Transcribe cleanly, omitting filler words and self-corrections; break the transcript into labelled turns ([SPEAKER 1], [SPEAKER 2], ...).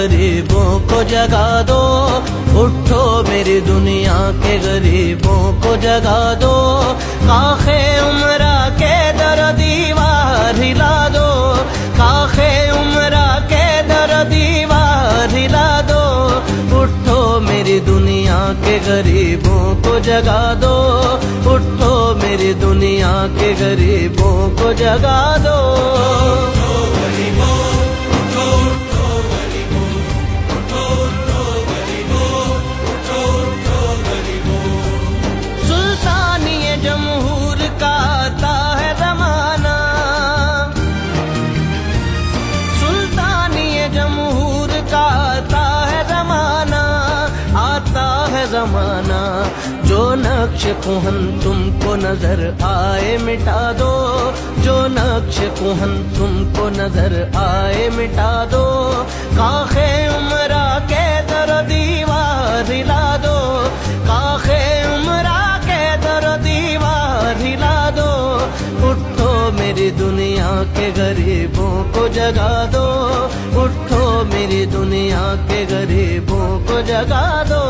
[SPEAKER 1] गरीबों को जगा दो, उठो मेरी दुनिया के गरीबों को जगा दो। काखे उमरा के दर दीवार हिला दो, काखे उमरा के दर दीवार हिला दो। उठो मेरी दुनिया के गरीबों को जगा दो, उठो मेरी दुनिया के गरीबों को जगा दो। सुल्तानिए जमहूर का आता है ज़माना, सुल्तानिए जमहूर का आता है ज़माना, आता है ज़माना। जो नक्श कुहन तुमको नजर आए मिटा दो, जो नक्श कुहन तुमको नजर आए मिटा दो। काखे उमरा के दर दीवार हिला दो, काखे उमरा के दर दीवार हिला दो। उठो मेरी दुनिया के गरीबों को जगा दो, उठो मेरी दुनिया के गरीबों को जगा दो।